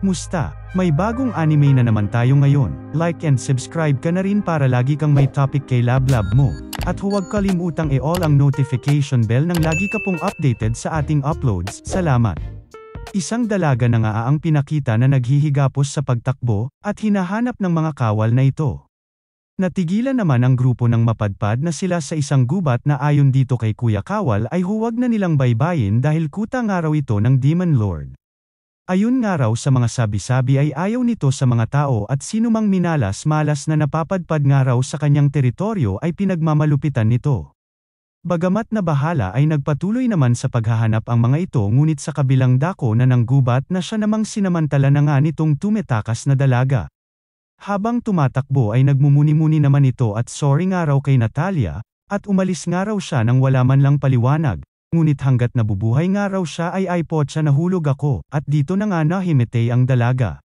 Musta? May bagong anime na naman tayo ngayon. Like and subscribe ka na rin para lagi kang may topic kay Lablab mo. At huwag kalimutang i-all ang notification bell nang lagi ka pong updated sa ating uploads. Salamat! Isang dalaga na nga ang pinakita na naghihigapos sa pagtakbo, at hinahanap ng mga kawal na ito. Natigilan naman ang grupo ng mapadpad na sila sa isang gubat na ayon dito kay Kuya Kawal ay huwag na nilang baybayin dahil kuta nga raw ito ng Demon Lord. Ayun nga raw sa mga sabi-sabi ay ayaw nito sa mga tao at sinumang minalas-malas na napapadpad nga raw sa kanyang teritoryo ay pinagmamalupitan nito. Bagamat na bahala ay nagpatuloy naman sa paghahanap ang mga ito ngunit sa kabilang dako na ng gubat na siya namang sinamantala na nga nitong tumetakas na dalaga. Habang tumatakbo ay nagmumuni-muni naman ito at sorry nga raw kay Natalia, at umalis nga raw siya nang wala man lang paliwanag. Ngunit hanggat nabubuhay nga raw siya ay potsa nahulog ako, at dito na nga nahimatay ang dalaga.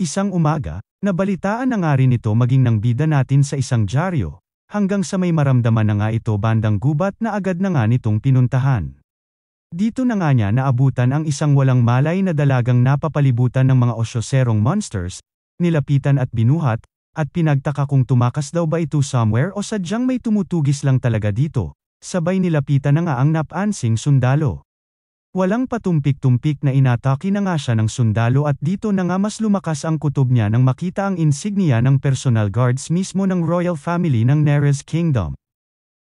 Isang umaga, nabalitaan na nga rin ito maging ng bida natin sa isang dyaryo, hanggang sa may maramdaman na nga ito bandang gubat na agad na nga nitong pinuntahan. Dito na nga niya naabutan ang isang walang malay na dalagang napapalibutan ng mga osyoserong monsters, nilapitan at binuhat, at pinagtaka kung tumakas daw ba ito somewhere o sadyang may tumutugis lang talaga dito. Sabay nilapitan na nga ang napansing sundalo. Walang patumpik-tumpik na inatake na nga siya ng sundalo at dito na nga mas lumakas ang kutob niya nang makita ang insignia ng personal guards mismo ng royal family ng Neres Kingdom.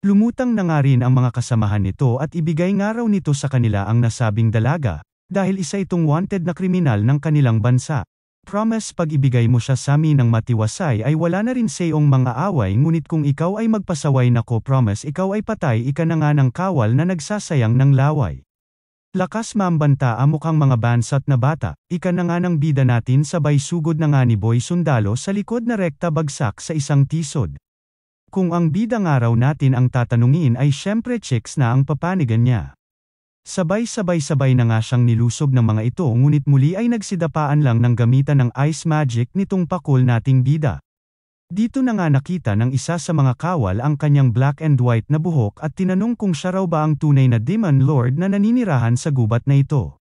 Lumutang na nga rin ang mga kasamahan nito at ibigay nga raw nito sa kanila ang nasabing dalaga, dahil isa itong wanted na kriminal ng kanilang bansa. Promise pag ibigay mo siya sa amin ng matiwasay ay wala na rin sayong mga away ngunit kung ikaw ay magpasaway nako promise ikaw ay patay ika na nga ng kawal na nagsasayang ng laway. Lakas mambanta ang mukhang mga bansat na bata, ika na nga ng bida natin sabay sugod na nga ni Boy Sundalo sa likod na rekta bagsak sa isang tisod. Kung ang bida nga raw natin ang tatanungin ay syempre chicks na ang papanigan niya. Sabay-sabay-sabay na nga siyang nilusob ng mga ito ngunit muli ay nagsidapaan lang ng gamitan ng ice magic nitong pakul nating bida. Dito na nga nakita ng isa sa mga kawal ang kanyang black and white na buhok at tinanong kung siya raw ba ang tunay na Demon Lord na naninirahan sa gubat na ito.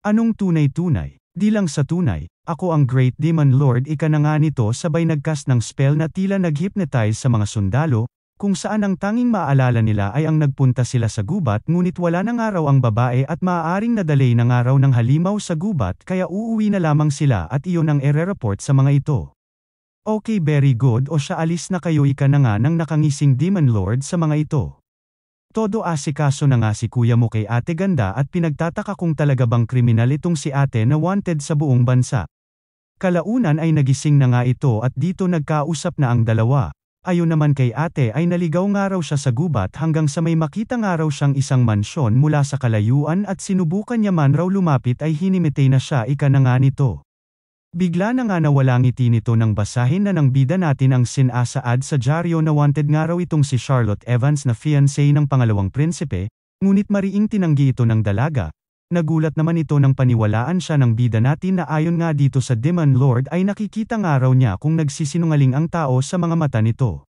Anong tunay-tunay? Di lang sa tunay, ako ang Great Demon Lord ika na nga nito sabay nagcast ng spell na tila nag-hypnotize sa mga sundalo, kung saan ang tanging maaalala nila ay ang nagpunta sila sa gubat ngunit wala na nga raw ang babae at maaaring nadalay na nga raw ng halimaw sa gubat kaya uuwi na lamang sila at iyon ang ire-report sa mga ito. Okay very good o siya alis na kayo ika na nga ng nakangising Demon Lord sa mga ito. Todo asikaso na nga si kuya mo kay ate ganda at pinagtataka kung talaga bang kriminal itong si ate na wanted sa buong bansa. Kalaunan ay nagising na nga ito at dito nagkausap na ang dalawa. Ayon naman kay ate ay naligaw nga raw siya sa gubat hanggang sa may makita nga raw siyang isang mansyon mula sa kalayuan at sinubukan niya man raw lumapit ay hinimitay na siya ika na nga nito. Bigla na nga nawala ngiti nito nang basahin na ng bida natin ang sinasaad sa dyaryo na wanted nga raw itong si Charlotte Evans na fiancé ng pangalawang prinsipe, ngunit mariing tinanggi ito ng dalaga. Nagulat naman ito nang paniwalaan siya ng bida natin na ayon nga dito sa Demon Lord ay nakikita nga raw niya kung nagsisinungaling ang tao sa mga mata nito.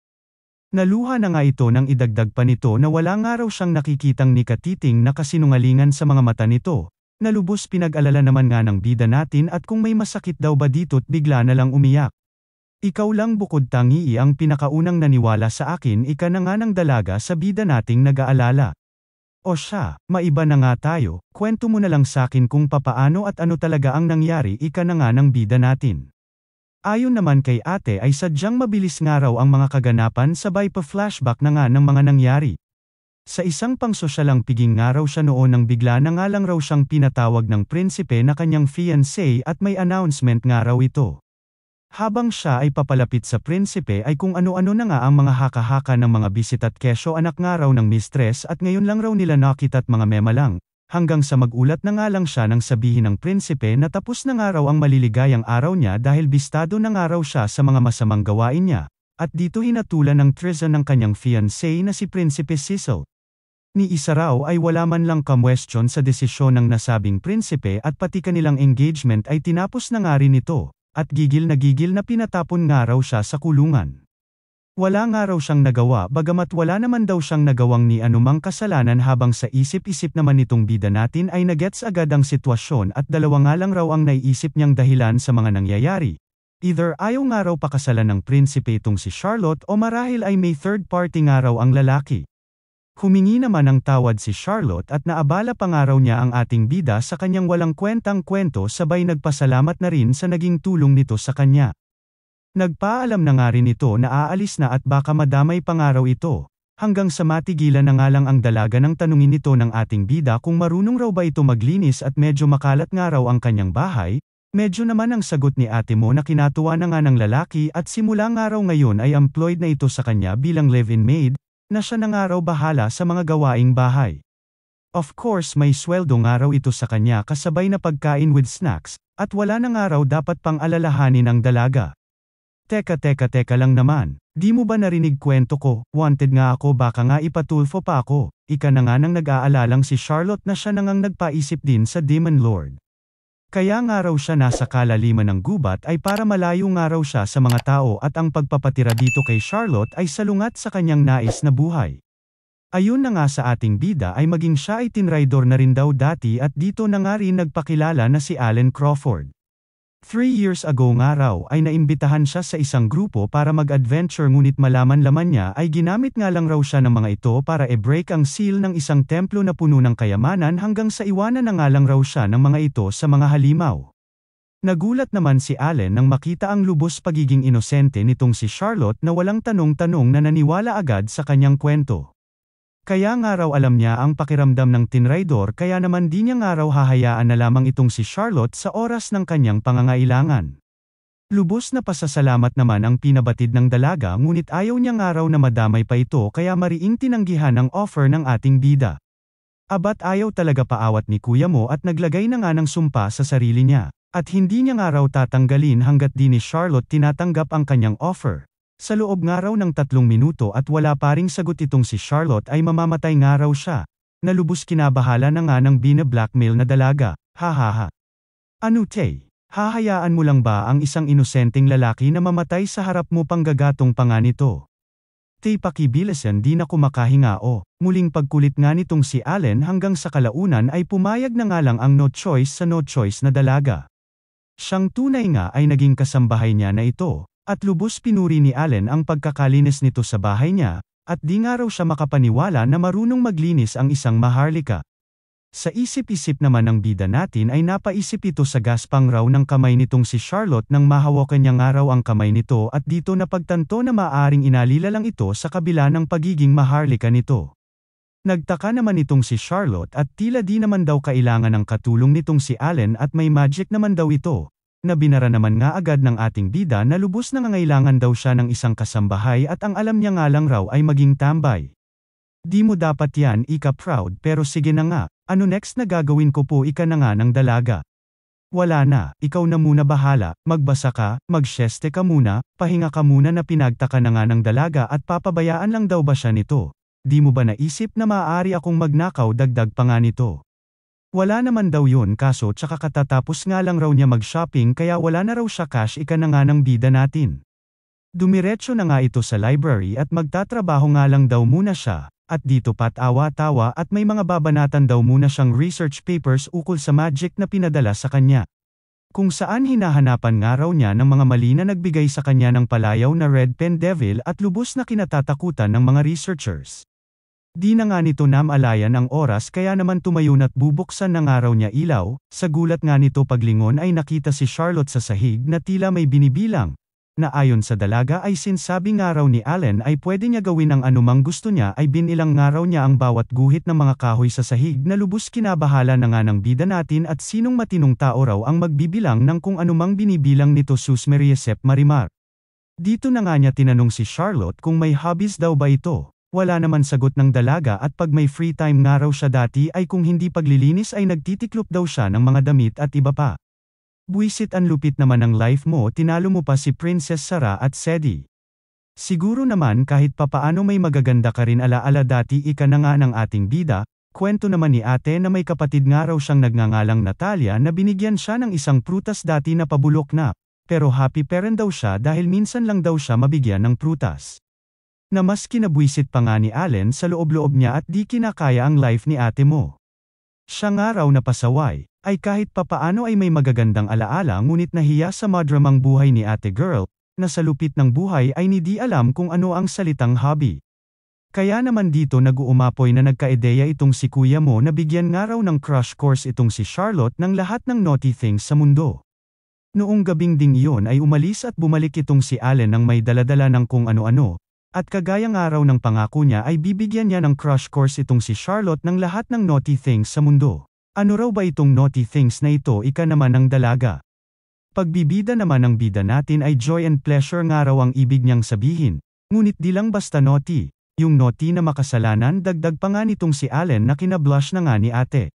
Naluha na nga ito nang idagdag pa nito na wala nga raw siyang nakikitang nikatiting na kasinungalingan sa mga mata nito. Nalubos pinag-alala naman nga ng bida natin at kung may masakit daw ba dito't bigla na lang umiyak. Ikaw lang bukod tangi ang pinakaunang naniwala sa akin ika na nga ng dalaga sa bida nating nag-aalala. O siya, maiba na nga tayo, kwento mo na lang sakin kung papaano at ano talaga ang nangyari ika na nga ng bida natin. Ayon naman kay ate ay sadyang mabilis nga raw ang mga kaganapan sabay pa flashback na nga ng mga nangyari. Sa isang pangsosyalang piging nga raw siya noon nang bigla na nga lang raw siyang pinatawag ng prinsipe na kanyang fiancé at may announcement nga raw ito. Habang siya ay papalapit sa prinsipe ay kung ano-ano na nga ang mga haka-haka ng mga bisit at kesyo anak nga raw ng mistress at ngayon lang raw nila nakita't mga mema lang, hanggang sa magulat na nga lang siya nang sabihin ng prinsipe na tapos na nga raw ang maliligayang araw niya dahil bistado na nga raw siya sa mga masamang gawain niya, at dito hinatulan ng treason ng kanyang fiancé na si Prinsipe Cecil. Ni isa raw ay wala man lang kamwestiyon sa desisyon ng nasabing prinsipe at pati kanilang engagement ay tinapos na nga rin ito. At gigil na pinatapon nga raw siya sa kulungan. Wala nga raw siyang nagawa bagamat wala naman daw siyang nagawang ni anumang kasalanan habang sa isip-isip naman nitong bida natin ay nagets agad ang sitwasyon at dalawa nga lang raw ang naiisip niyang dahilan sa mga nangyayari. Either ayaw nga raw pakasalan ng prinsipe itong si Charlotte o marahil ay may third party nga raw ang lalaki. Humingi naman ng tawad si Charlotte at naabala pa nga raw niya ang ating bida sa kanyang walang kwentang kwento sabay nagpasalamat na rin sa naging tulong nito sa kanya. Nagpaalam na nga rin ito na aalis na at baka madamay pa nga raw ito, hanggang sa matigilan na nga lang ang dalaga ng tanungin nito ng ating bida kung marunong raw ba ito maglinis at medyo makalat nga raw ang kanyang bahay. Medyo naman ang sagot ni ate mo na kinatuwa na nga ng lalaki at simula nga raw ngayon ay employed na ito sa kanya bilang live-in maid, na siya na nga raw bahala sa mga gawaing bahay. Of course may sweldo nga raw ito sa kanya kasabay na pagkain with snacks, at wala na nga raw dapat pang alalahanin ang dalaga. Teka lang naman, di mo ba narinig kwento ko, wanted nga ako baka nga ipatulfo pa ako, ika na nga nang nag-aalalang si Charlotte na siya nang nagpaisip din sa Demon Lord. Kaya nga raw siya nasa kalaliman ng gubat ay para malayo nga raw siya sa mga tao at ang pagpapatira dito kay Charlotte ay salungat sa kanyang nais na buhay. Ayun na nga sa ating bida ay maging siya ay tinraidor na rin daw dati at dito na nga rin nagpakilala na si Alan Crawford. 3 years ago nga raw ay naimbitahan siya sa isang grupo para mag-adventure ngunit malaman-laman niya ay ginamit nga lang raw siya ng mga ito para e-break ang seal ng isang templo na puno ng kayamanan hanggang sa iwanan na nga lang raw siya ng mga ito sa mga halimaw. Nagulat naman si Allen nang makita ang lubos pagiging inosente nitong si Charlotte na walang tanong-tanong na naniwala agad sa kanyang kwento. Kaya nga raw alam niya ang pakiramdam ng tinraidor kaya naman di niya nga raw hahayaan na lamang itong si Charlotte sa oras ng kanyang pangangailangan. Lubos na pasasalamat naman ang pinabatid ng dalaga ngunit ayaw niya nga raw na madamay pa ito kaya mariing tinanggihan ang offer ng ating bida. Abat ayaw talaga paawat ni kuya mo at naglagay na nga ng sumpa sa sarili niya, at hindi niya nga raw tatanggalin hanggat di ni Charlotte tinatanggap ang kanyang offer. Sa loob nga raw ng 3 minuto at wala pa ring sagot itong si Charlotte ay mamamatay nga raw siya. Nalubos kinabahala na nga ng bina-blackmail na dalaga, hahaha. Ano te? Hahayaan mo lang ba ang isang inosenteng lalaki na mamatay sa harap mo panggagatong pa nga nito? Te pakibilisan di na kumakahinga o, muling pagkulit nga nitong si Allen hanggang sa kalaunan ay pumayag na nga lang ang no choice sa no choice na dalaga. Siyang tunay nga ay naging kasambahay niya na ito. At lubos pinuri ni Allen ang pagkakalinis nito sa bahay niya, at di nga raw siya makapaniwala na marunong maglinis ang isang maharlika. Sa isip-isip naman ng bida natin ay napaisip ito sa gaspang raw ng kamay nitong si Charlotte nang mahawakan niya nga raw ang kamay nito at dito napagtanto na maaaring inalila lang ito sa kabila ng pagiging maharlika nito. Nagtaka naman itong si Charlotte at tila di naman daw kailangan ng katulong nitong si Allen at may magic naman daw ito. Na binara naman nga agad ng ating bida na lubos na ngangailangan daw siya ng isang kasambahay at ang alam niya nga lang raw ay maging tambay. Di mo dapat yan ika-proud pero sige na nga, ano next na gagawin ko po ika na nga ng dalaga. Wala na, ikaw na muna bahala, magbasa ka, magsyeste ka muna, pahinga ka muna na pinagtaka na nga ng dalaga at papabayaan lang daw ba siya nito. Di mo ba naisip na maaari akong magnakaw dagdag pa nga nito? Wala naman daw yun kaso tsaka katatapos nga lang raw niya mag-shopping kaya wala na raw siya cash ika na nga ng bida natin. Dumiretso na nga ito sa library at magtatrabaho nga lang daw muna siya, at dito pat awa-tawa at may mga babanatan daw muna siyang research papers ukol sa magic na pinadala sa kanya. Kung saan hinahanapan nga raw niya ng mga mali na nagbigay sa kanya ng palayaw na Red Pen Devil at lubos na kinatatakutan ng mga researchers. Di na nga nito namalayan ang oras kaya naman tumayo na't bubuksan ng araw niya ilaw, sa gulat nga nito paglingon ay nakita si Charlotte sa sahig na tila may binibilang, na ayon sa dalaga ay sinsabi nga raw ni Allen ay pwede niya gawin ang anumang gusto niya ay binilang nga raw niya ang bawat guhit ng mga kahoy sa sahig na lubos kinabahala na nga ng bida natin at sinong matinong tao raw ang magbibilang ng kung anumang binibilang nito Sus Mariesep Marimar. Dito na nga niya tinanong si Charlotte kung may hobbies daw ba ito. Wala naman sagot ng dalaga at pag may free time nga raw siya dati ay kung hindi paglilinis ay nagtitiklop daw siya ng mga damit at iba pa. Buisit ang lupit naman ng life mo tinalo mo pa si Princess Sarah at Sedi. Siguro naman kahit papaano may magaganda ka rin ala-ala dati ika na nga ng ating bida, kwento naman ni ate na may kapatid nga raw siyang nagngangalang Natalia na binigyan siya ng isang prutas dati na pabulok na, pero happy parent daw siya dahil minsan lang daw siya mabigyan ng prutas. Na mas kinabwisit pa nga ni Allen sa loob-loob niya at di kinakaya ang life ni ate mo. Siya nga raw na pasaway, ay kahit papaano ay may magagandang alaala ngunit nahiya sa madramang buhay ni ate girl, na sa lupit ng buhay ay hindi alam kung ano ang salitang hobby. Kaya naman dito nag-uumapoy na nagka-ideya itong si kuya mo na bigyan nga raw ng crash course itong si Charlotte ng lahat ng naughty things sa mundo. Noong gabing ding iyon ay umalis at bumalik itong si Allen ng may daladala ng kung ano-ano, at kagaya nga raw ng pangako niya ay bibigyan niya ng crash course itong si Charlotte ng lahat ng naughty things sa mundo. Ano raw ba itong naughty things na ito? Ika naman ng dalaga. Pagbibida naman ng bida natin ay joy and pleasure nga raw ang ibig niyang sabihin, ngunit di lang basta naughty. Yung naughty na makasalanan dagdag pa nga nitong si Allen na kinablush na nga ni ate.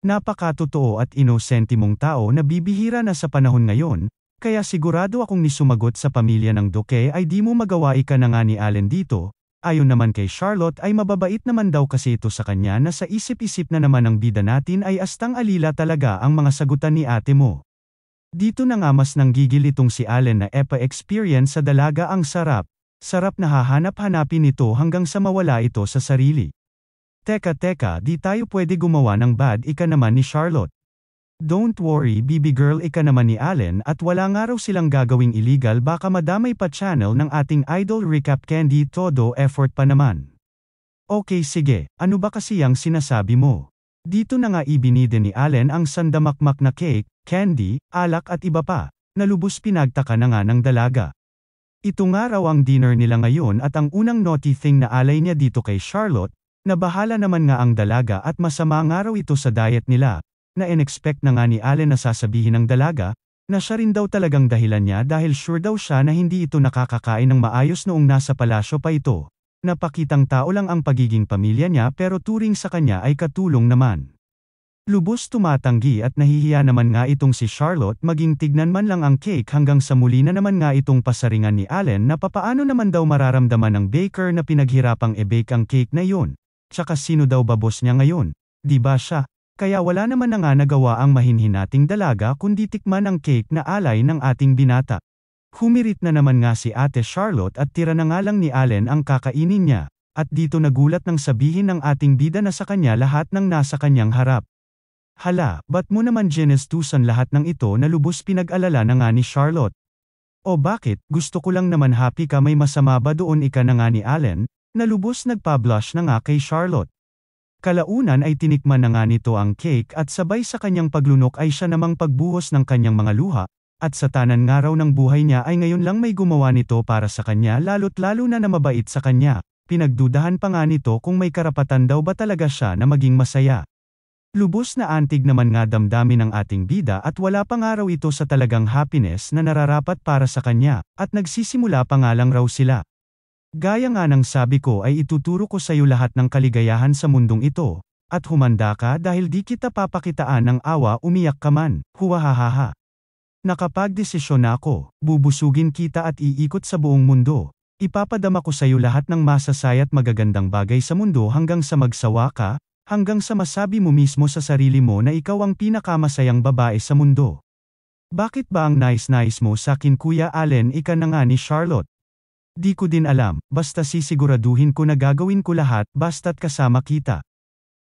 Napakatotoo at inosente mong tao na bibihira na sa panahon ngayon, kaya sigurado akong nisumagot sa pamilya ng Duque ay di mo magawa ika na nga ni Allen dito. Ayon naman kay Charlotte ay mababait naman daw kasi ito sa kanya na sa isip-isip na naman ng bida natin ay astang alila talaga ang mga sagutan ni ate mo. Dito na nga mas nanggigil itong si Allen na experience sa dalaga ang sarap. Sarap na hahanap-hanapin ito hanggang sa mawala ito sa sarili. Teka, di tayo pwede gumawa ng bad ika naman ni Charlotte. Don't worry baby girl ika naman ni Allen at wala nga raw silang gagawing illegal baka madamay pa channel ng ating idol recap Candy todo effort pa naman. Okay sige, ano ba kasi ang sinasabi mo? Dito na nga ibinide ni Allen ang sandamakmak na cake, candy, alak at iba pa, na lubos pinagtaka na nga ng dalaga. Ito nga raw ang dinner nila ngayon at ang unang naughty thing na alay niya dito kay Charlotte, na bahala naman nga ang dalaga at masama nga raw ito sa diet nila, na in-expect na nga ni Allen na sasabihin ng dalaga, na siya rin daw talagang dahilan niya dahil sure daw siya na hindi ito nakakakain ng maayos noong nasa palasyo pa ito. Napakitang tao lang ang pagiging pamilya niya pero turing sa kanya ay katulong naman. Lubos tumatanggi at nahihiya naman nga itong si Charlotte maging tignan man lang ang cake hanggang sa muli na naman nga itong pasaringan ni Allen na papaano naman daw mararamdaman ng baker na pinaghirapang e-bake ang cake na yun. Tsaka sino daw ba boss niya ngayon? Di ba siya? Kaya wala naman na nga nagawa ang mahinhin nating dalaga kundi tikman ang cake na alay ng ating binata. Humirit na naman nga si ate Charlotte at tira na nga lang ni Allen ang kakainin niya, at dito nagulat nang sabihin ng ating bida na sa kanya lahat ng nasa kanyang harap. Hala, ba't mo naman ginestusan lahat ng ito na lubos pinag-alala na nga ni Charlotte? O bakit, gusto ko lang naman happy ka may masama ba doon ika na nga ni Allen, na lubos nagpa-blush na nga kay Charlotte. Kalaunan ay tinikman na nga nito ang cake at sabay sa kanyang paglunok ay siya namang pagbuhos ng kanyang mga luha, at sa tanan nga raw ng buhay niya ay ngayon lang may gumawa nito para sa kanya lalo't lalo na mabait sa kanya, pinagdudahan pa nga nito kung may karapatan daw ba talaga siya na maging masaya. Lubos na antig naman nga damdamin ng ating bida at wala pa nga raw ito sa talagang happiness na nararapat para sa kanya, at nagsisimula pa nga lang raw sila. Gaya nga ng sabi ko ay ituturo ko sa iyo lahat ng kaligayahan sa mundong ito, at humanda ka dahil di kita papakitaan ng awa umiyak ka man, huwahahaha. Nakapagdesisyon na ako, bubusugin kita at iikot sa buong mundo. Ipapadama ko sa iyo lahat ng masasaya at magagandang bagay sa mundo hanggang sa magsawa ka, hanggang sa masabi mo mismo sa sarili mo na ikaw ang pinakamasayang babae sa mundo. Bakit ba ang nice-nice mo sa akin Kuya Allen ika na nga ni Charlotte? Di ko din alam, basta sisiguraduhin ko na gagawin ko lahat basta't kasama kita.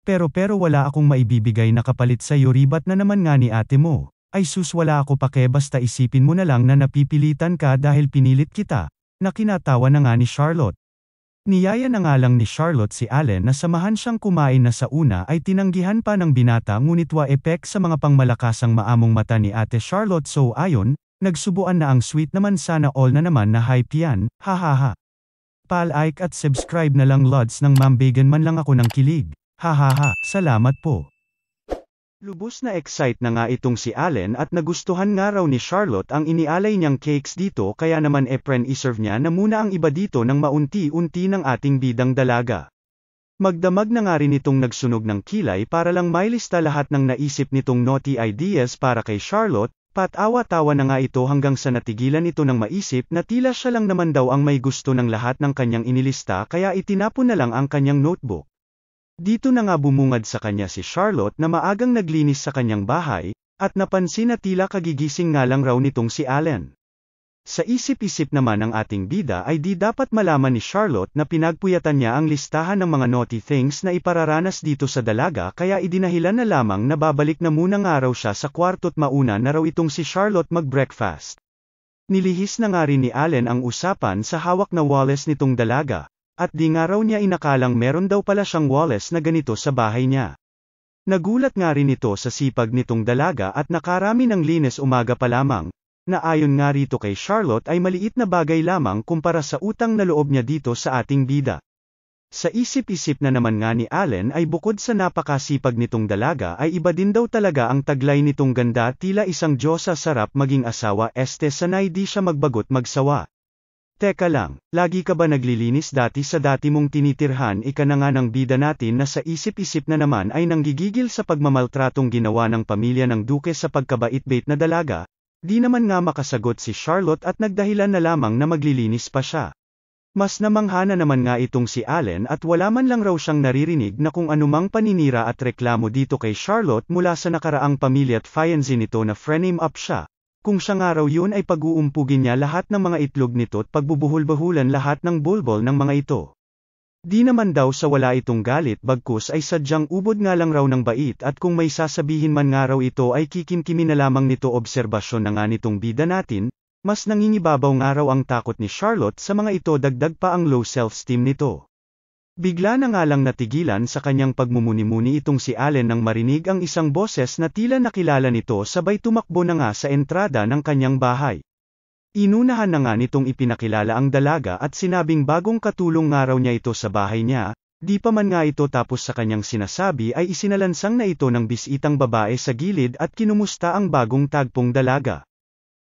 Pero wala akong maibibigay na kapalit sa iyo ribat na naman nga ni ate mo. Ay sus wala ako pake basta isipin mo na lang na napipilitan ka dahil pinilit kita, na kinatawa na nga ni Charlotte. Niyaya na nga lang ni Charlotte si Allen na samahan siyang kumain na sa una ay tinanggihan pa ng binata ngunit wa-epek sa mga pangmalakasang maamong mata ni ate Charlotte so ayon, nagsubuan na ang sweet naman sana all na naman na hype yan, hahaha. Pa-like at subscribe na lang lods ng mambigan man lang ako ng kilig, hahaha, salamat po. Lubos na excite na nga itong si Allen at nagustuhan nga raw ni Charlotte ang inialay niyang cakes dito kaya naman iserve niya na muna ang iba dito ng maunti-unti ng ating bidang dalaga. Magdamag na nga rin itong nagsunog ng kilay para lang mailista lahat ng naisip nitong naughty ideas para kay Charlotte, patawa-tawa na nga ito hanggang sa natigilan ito ng maisip na tila siya lang naman daw ang may gusto ng lahat ng kanyang inilista kaya itinapon na lang ang kanyang notebook. Dito na nga bumungad sa kanya si Charlotte na maagang naglinis sa kanyang bahay, at napansin na tila kagigising nga lang raw nitong si Allen. Sa isip-isip naman ng ating bida ay di dapat malaman ni Charlotte na pinagpuyatan niya ang listahan ng mga naughty things na ipararanas dito sa dalaga kaya idinahilan na lamang na babalik na munang araw siya sa kwarto't mauna na raw itong si Charlotte mag-breakfast. Nilihis na nga rin ni Allen ang usapan sa hawak na wallet nitong dalaga, at di nga raw niya inakalang meron daw pala siyang wallet na ganito sa bahay niya. Nagulat nga rin ito sa sipag nitong dalaga at nakarami ng linis umaga pa lamang, na ayon nga rito kay Charlotte ay maliit na bagay lamang kumpara sa utang na loob niya dito sa ating bida. Sa isip-isip na naman nga ni Allen ay bukod sa napakasipag nitong dalaga ay iba din daw talaga ang taglay nitong ganda tila isang diyosa sarap maging asawa sanay di siya magbagot magsawa. Teka lang, lagi ka ba naglilinis dati sa dati mong tinitirhan ika na nga ng bida natin na sa isip-isip na naman ay nanggigigil sa pagmamaltratong ginawa ng pamilya ng duke sa pagkabait-bait na dalaga? Di naman nga makasagot si Charlotte at nagdahilan na lamang na maglilinis pa siya. Mas namanghana naman nga itong si Allen at wala man lang raw siyang naririnig na kung anumang paninira at reklamo dito kay Charlotte mula sa nakaraang pamilya at fiancé nito na frename up siya. Kung siya nga raw yun ay pag-uumpugin niya lahat ng mga itlog nito at pagbubuhol-bahulan lahat ng bulbol ng mga ito. Di naman daw sa wala itong galit bagkus ay sadyang ubod nga lang raw ng bait at kung may sasabihin man nga raw ito ay kikimkimi na lamang nito obserbasyon na nga nitong bida natin, mas nangingibabaw nga raw ang takot ni Charlotte sa mga ito dagdag pa ang low self-esteem nito. Bigla na nga lang natigilan sa kanyang pagmumuni-muni itong si Allen nang marinig ang isang boses na tila nakilala nito sabay tumakbo na nga sa entrada ng kanyang bahay. Inunahan na nga nitong ipinakilala ang dalaga at sinabing bagong katulong nga raw niya ito sa bahay niya, di pa man nga ito tapos sa kanyang sinasabi ay isinalansang na ito ng bisitang babae sa gilid at kinumusta ang bagong tagpong dalaga.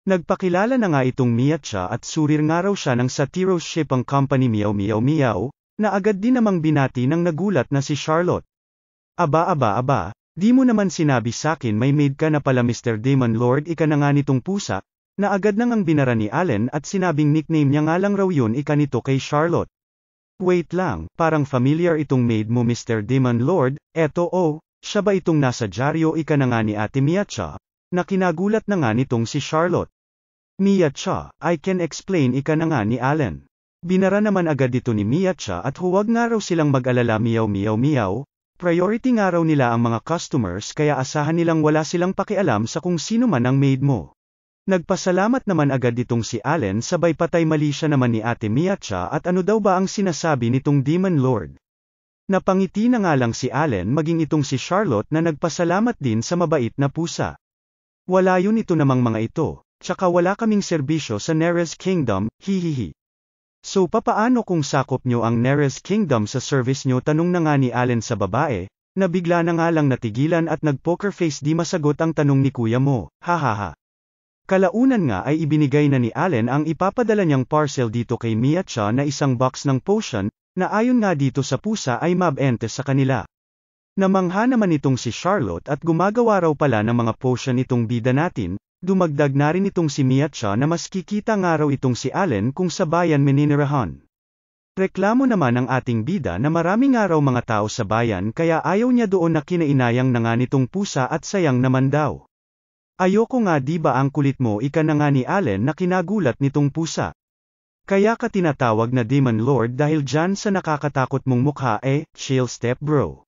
Nagpakilala na nga itong Miatcha at surir nga raw siya ng Satiros Shipping Company Meow Meow Meow, na agad din namang binati ng nagulat na si Charlotte. Aba, di mo naman sinabi sakin may maid ka na pala Mr. Demon Lord ika na nga nitong pusa, na agad nang ang binara ni Allen at sinabing nickname niya nga lang raw yun ika nito kay Charlotte. Wait lang, parang familiar itong maid mo Mr. Demon Lord, siya ba itong nasa dyaryo ika na nga ni Ate Miatcha, na kinagulat na nga nitong si Charlotte. Miatcha, I can explain ika na nga ni Allen. Binara naman agad ito ni Miatcha at huwag nga raw silang mag-alala meow meow meow, priority nga raw nila ang mga customers kaya asahan nilang wala silang pakialam sa kung sino man ang maid mo. Nagpasalamat naman agad itong si Allen sabay patay mali siya naman ni Ate Miatcha at ano daw ba ang sinasabi nitong Demon Lord. Napangiti na nga lang si Allen maging itong si Charlotte na nagpasalamat din sa mabait na pusa. Wala yun ito namang mga ito, tsaka wala kaming serbisyo sa Neres Kingdom, hihihi. So papaano kung sakop nyo ang Neres Kingdom sa service nyo tanong na nga ni Allen sa babae, na bigla na nga lang natigilan at nag-poker face di masagot ang tanong ni kuya mo, hahaha. Kalaunan nga ay ibinigay na ni Allen ang ipapadala niyang parcel dito kay Miatcha na isang box ng potion, na ayon nga dito sa pusa ay mabente sa kanila. Namangha naman itong si Charlotte at gumagawa raw pala ng mga potion itong bida natin, dumagdag na rin itong si Miatcha na mas kikita nga raw itong si Allen kung sa bayan meninirahan. Reklamo naman ang ating bida na marami nga raw mga tao sa bayan kaya ayaw niya doon na kinainayang na nga nitong pusa at sayang naman daw. Ayoko nga di ba ang kulit mo ika na nga ni Allen na kinagulat nitong pusa. Kaya ka tinatawag na Demon Lord dahil dyan sa nakakatakot mong mukha chill step bro.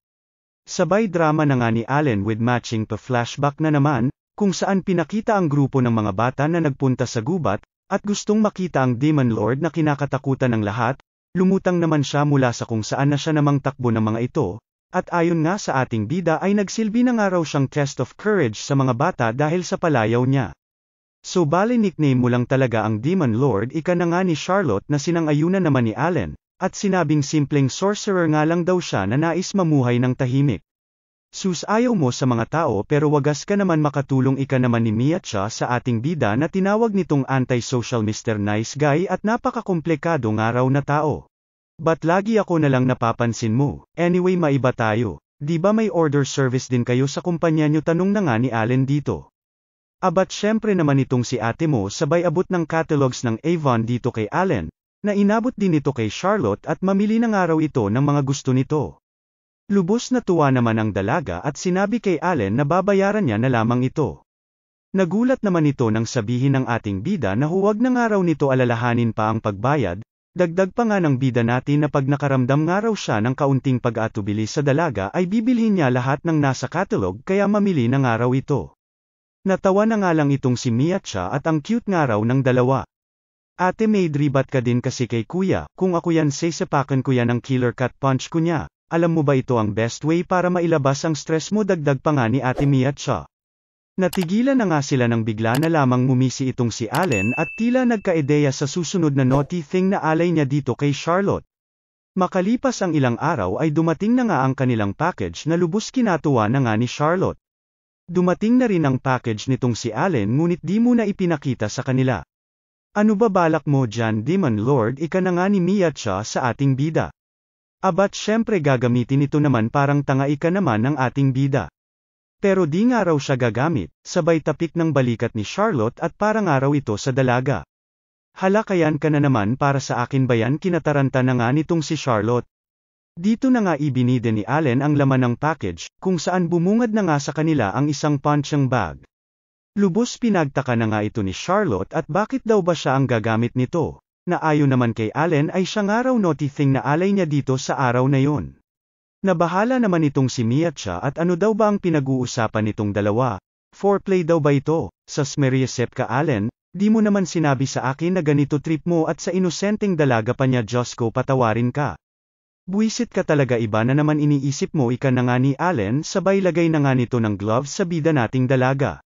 Sabay drama na nga ni Allen with matching pa-flashback na naman, kung saan pinakita ang grupo ng mga bata na nagpunta sa gubat, at gustong makita ang Demon Lord na kinakatakutan ng lahat, lumutang naman siya mula sa kung saan na siya namang takbo ng mga ito. At ayon nga sa ating bida ay nagsilbi na nga raw siyang test of courage sa mga bata dahil sa palayaw niya. So bale nickname mo lang talaga ang Demon Lord ika na nga ni Charlotte na sinang-ayunan naman ni Allen, at sinabing simpleng sorcerer nga lang daw siya na nais mamuhay ng tahimik. Sus ayaw mo sa mga tao pero wagas ka naman makatulong ika naman ni Miatcha sa ating bida na tinawag nitong anti-social Mr. Nice Guy at napakakomplikado nga raw na tao. Ba't lagi ako na lang napapansin mo? Anyway maiba tayo. Di ba may order service din kayo sa kumpanya nyo tanong na nga ni Allen dito. Abat syempre naman itong si ate mo sabay abot ng catalogs ng Avon dito kay Allen, na inabot din ito kay Charlotte at mamili na nga raw ito ng mga gusto nito. Lubos na tuwa naman ang dalaga at sinabi kay Allen na babayaran niya na lamang ito. Nagulat naman ito nang sabihin ng ating bida na huwag na nga raw nito alalahanin pa ang pagbayad, dagdag pa nga ng bida natin na pag nakaramdam nga raw siya ng kaunting pag-atubili sa dalaga ay bibilhin niya lahat ng nasa catalog kaya mamili na nga raw ito. Natawa na nga lang itong si Miacha at ang cute nga raw ng dalawa. Ate Maid, ribat ka din kasi kay kuya, kung ako yan sesepakan ko yan ng killer cut punch ko niya. Alam mo ba ito ang best way para mailabas ang stress mo, dagdag pa nga ni Ate Miacha. Natigilan na nga sila nang bigla na lamang ngumisi itong si Allen at tila nagka-ideya sa susunod na naughty thing na alay niya dito kay Charlotte. Makalipas ang ilang araw ay dumating na nga ang kanilang package na lubos kinatuwa na nga ni Charlotte. Dumating na rin ang package nitong si Allen ngunit di muna ipinakita sa kanila. Ano ba balak mo dyan, Demon Lord? Ika na nga ni Miacha sa ating bida. Abat syempre gagamitin ito naman, parang tanga ika naman ng ating bida. Pero di nga raw siya gagamit, sabay tapik ng balikat ni Charlotte at parang araw ito sa dalaga. Hala, kayan ka na naman, para sa akin ba yan? Kinataranta na nga nitong si Charlotte. Dito na nga ibinide ni Allen ang laman ng package, kung saan bumungad na nga sa kanila ang isang punching bag. Lubos pinagtaka na nga ito ni Charlotte at bakit daw ba siya ang gagamit nito, na ayon naman kay Allen ay siya nga raw naughty thing na alay niya dito sa araw na yon. Nabahala naman itong si Miacha at ano daw ba ang pinag-uusapan nitong dalawa? Foreplay daw ba ito? Sas Mariasep ka, Allen, di mo naman sinabi sa akin na ganito trip mo at sa inosenteng dalaga pa niya, Diyos ko, patawarin ka. Buisit ka talaga, iba na naman iniisip mo, ika na nga ni Allen, sabay lagay na nga nito ng gloves sa bida nating dalaga.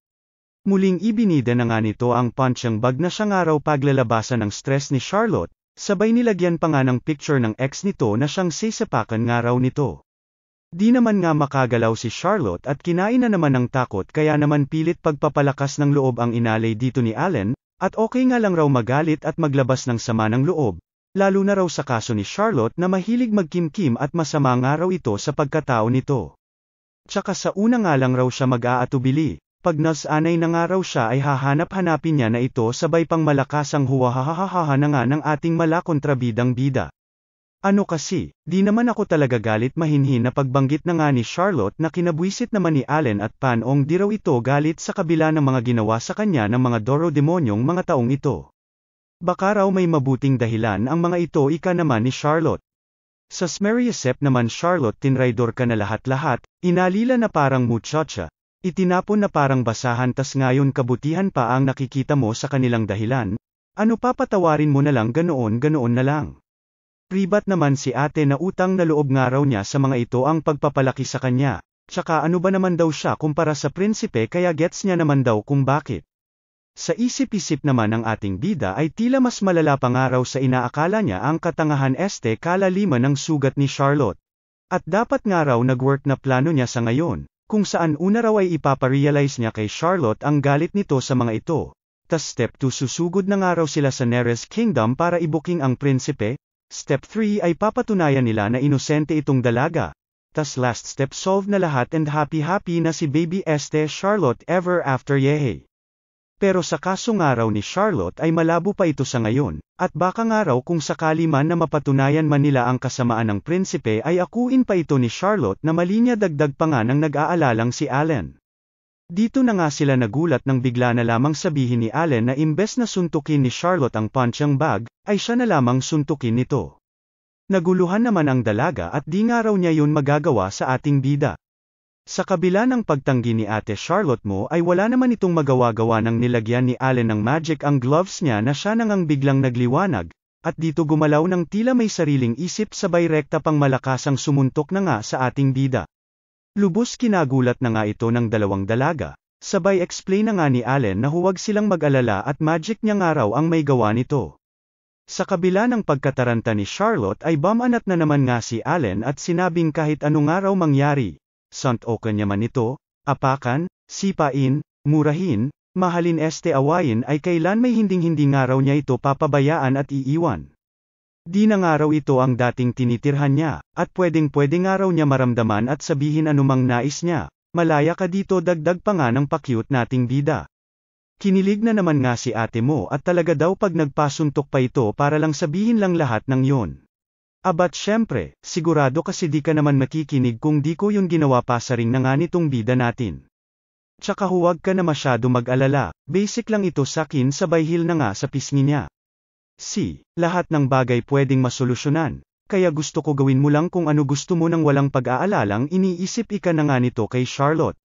Muling ibinida na nga nito ang punching bag na siya nga raw paglalabasan ng stress ni Charlotte, sabay nilagyan pa nga ng picture ng ex nito na siyang sesepakan nga raw nito. Di naman nga makagalaw si Charlotte at kinain na naman ng takot kaya naman pilit pagpapalakas ng loob ang inalay dito ni Allen, at okay nga lang raw magalit at maglabas ng sama ng loob, lalo na raw sa kaso ni Charlotte na mahilig magkimkim at masama nga raw ito sa pagkatao nito. Tsaka sa una nga lang raw siya mag-aatubili, pag nasanay na nga raw siya ay hahanap-hanapin niya na ito, sabay pang malakas ang huwahahahaha na nga ng ating malakontrabidang bida. Ano kasi, di naman ako talaga galit, mahinhin na pagbanggit na nga ni Charlotte na kinabwisit naman ni Allen at panong di raw ito galit sa kabila ng mga ginawa sa kanya ng mga Doro-demonyong mga taong ito. Baka raw may mabuting dahilan ang mga ito, ika naman ni Charlotte. Sa Smeriasep naman, Charlotte, tinraidor ka na lahat-lahat, inalila na parang muchacha, itinapon na parang basahan, tas ngayon kabutihan pa ang nakikita mo sa kanilang dahilan, ano papatawarin mo na lang, ganoon na lang. Ribat naman si ate na utang na loob nga raw niya sa mga ito ang pagpapalaki sa kanya, tsaka ano ba naman daw siya kumpara sa prinsipe, kaya gets niya naman daw kung bakit. Sa isip-isip naman ng ating bida ay tila mas malala pa nga raw sa inaakala niya ang katangahan, kalaliman ng sugat ni Charlotte. At dapat nga raw nag-work na plano niya sa ngayon, kung saan una raw ay ipaparealize niya kay Charlotte ang galit nito sa mga ito. Tas step 2, susugod na nga raw sila sa Neres Kingdom para ibuking ang prinsipe. Step 3 ay papatunayan nila na inosente itong dalaga. Tas last step, solve na lahat and happy na si baby Charlotte ever after, yehe. Pero sa kaso nga raw ni Charlotte ay malabo pa ito sa ngayon, at baka nga raw kung sakali man na mapatunayan man nila ang kasamaan ng prinsipe ay akuin pa ito ni Charlotte na malinya, dagdag pa nga ng nag-aalalang si Allen. Dito na nga sila nagulat nang bigla na lamang sabihin ni Allen na imbes na suntukin ni Charlotte ang punching bag, ay siya na lamang suntukin nito. Naguluhan naman ang dalaga at di nga raw niya yun magagawa sa ating bida. Sa kabila ng pagtanggi ni ate Charlotte mo ay wala naman itong magawa-gawa nang nilagyan ni Allen ng magic ang gloves niya na siya nang biglang nagliwanag, at dito gumalaw ng tila may sariling isip, sabay rekta pang malakasang sumuntok na nga sa ating bida. Lubos kinagulat na nga ito ng dalawang dalaga, sabay explain na nga ni Allen na huwag silang mag-alala at magic niya nga raw ang may gawa nito. Sa kabila ng pagkataranta ni Charlotte ay bumanat na naman nga si Allen at sinabing kahit ano nga raw mangyari, santokan niya man ito, apakan, sipain, murahin, mahalin, awayin, ay kailan may hinding-hindi nga raw niya ito papabayaan at iiwan. Di na nga raw ito ang dating tinitirhan niya, at pwedeng-pwede nga raw niya maramdaman at sabihin anumang nais niya. Malaya ka dito, dagdag pa nga ng pakyut nating bida. Kinilig na naman nga si ate mo at talaga daw pag nagpasuntok pa ito para lang sabihin lang lahat ng yon. Abat syempre, sigurado kasi di ka naman makikinig kung di ko yun ginawa, pasaring na nga nitong bida natin. Tsaka huwag ka na masyado mag-alala, basic lang ito sakin sabay heal na nga sa pisngi niya. Lahat ng bagay pwedeng masolusyonan, kaya gusto ko gawin mo lang kung ano gusto mo nang walang pag-aalalang iniisip ika na nga nito kay Charlotte.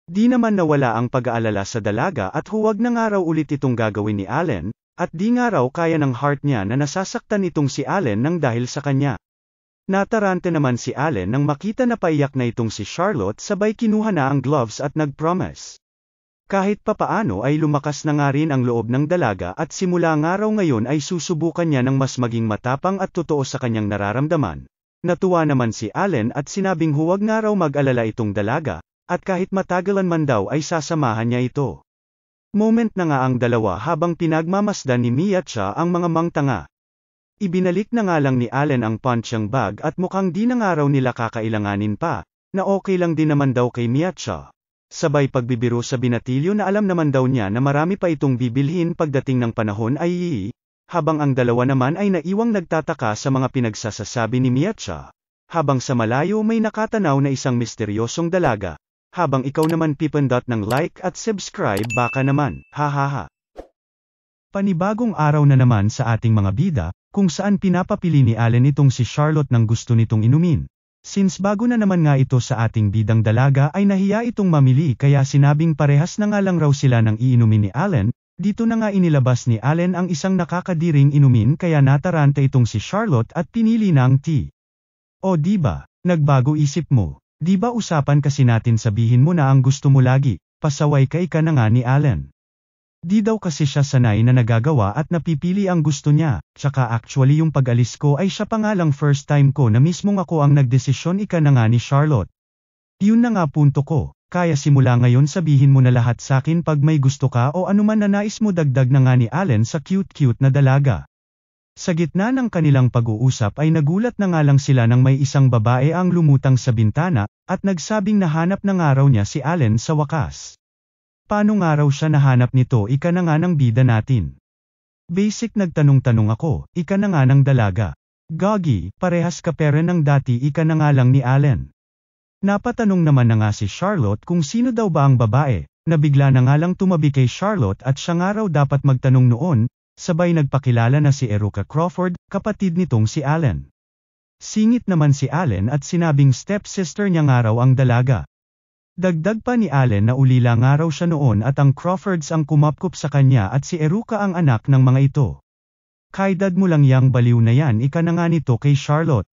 Di naman nawala ang pag-aalala sa dalaga at huwag na nga raw ulit itong gagawin ni Allen, at di nga raw kaya ng heart niya na nasasaktan itong si Allen nang dahil sa kanya. Natarante naman si Allen nang makita na paiyak na itong si Charlotte sabay kinuha na ang gloves at nag-promise. Kahit papaano ay lumakas na nga rin ang loob ng dalaga at simula nga raw ngayon ay susubukan niya ng mas maging matapang at totoo sa kanyang nararamdaman. Natuwa naman si Allen at sinabing huwag nga raw mag-alala itong dalaga, at kahit matagalan man daw ay sasamahan niya ito. Moment na nga ang dalawa habang pinagmamasdan ni Miacha ang mga mangtanga. Ibinalik na nga lang ni Allen ang punching bag at mukhang di na nga raw nila kakailanganin pa, na okay lang din naman daw kay Miacha. Sabay pagbibiro sa binatilyo na alam naman daw niya na marami pa itong bibilhin pagdating ng panahon ay habang ang dalawa naman ay naiwang nagtataka sa mga pinagsasasabi ni Miacha. Habang sa malayo may nakatanaw na isang misteryosong dalaga. Habang ikaw naman pipindot ng like at subscribe baka naman, hahaha. Panibagong araw na naman sa ating mga bida, kung saan pinapapili ni Allen itong si Charlotte ng gusto nitong inumin. Since bago na naman nga ito sa ating bidang dalaga ay nahiya itong mamili kaya sinabing parehas na nga lang raw sila ng iinumin ni Allen, dito na nga inilabas ni Allen ang isang nakakadiring inumin kaya nataranta itong si Charlotte at pinili na ang tea. O diba, nagbago isip mo? Di ba usapan kasi natin sabihin mo na ang gusto mo lagi, pasaway ka ika na nga ni Allen. Di daw kasi siya sanay na nagagawa at napipili ang gusto niya, tsaka actually yung pag-alis ko ay siya pa nga lang first time ko na mismong ako ang nagdesisyon ika na nga ni Charlotte. Yun na nga punto ko, kaya simula ngayon sabihin mo na lahat sakin pag may gusto ka o anuman na nais mo dagdag na nga ni Allen sa cute-cute na dalaga. Sa gitna ng kanilang pag-uusap ay nagulat na nga lang sila nang may isang babae ang lumutang sa bintana, at nagsabing nahanap na nga raw niya si Allen sa wakas. Paano nga raw siya nahanap nito ika na nga ng bida natin? Basic nagtanong-tanong ako, ika na nga ng dalaga. Gagi, parehas ka pera ng dati ika na nga lang ni Allen. Napatanong naman na nga si Charlotte kung sino daw ba ang babae, nabigla na nga lang tumabi kay Charlotte at siya nga raw dapat magtanong noon. Sabay nagpakilala na si Eruka Crawford, kapatid nitong si Allen. Singit naman si Allen at sinabing stepsister niya nga raw ang dalaga. Dagdag pa ni Allen na ulila nga raw siya noon at ang Crawfords ang kumapkop sa kanya at si Eruka ang anak ng mga ito. Kaedad mo lang yang baliw na yan ika na nga nito kay Charlotte.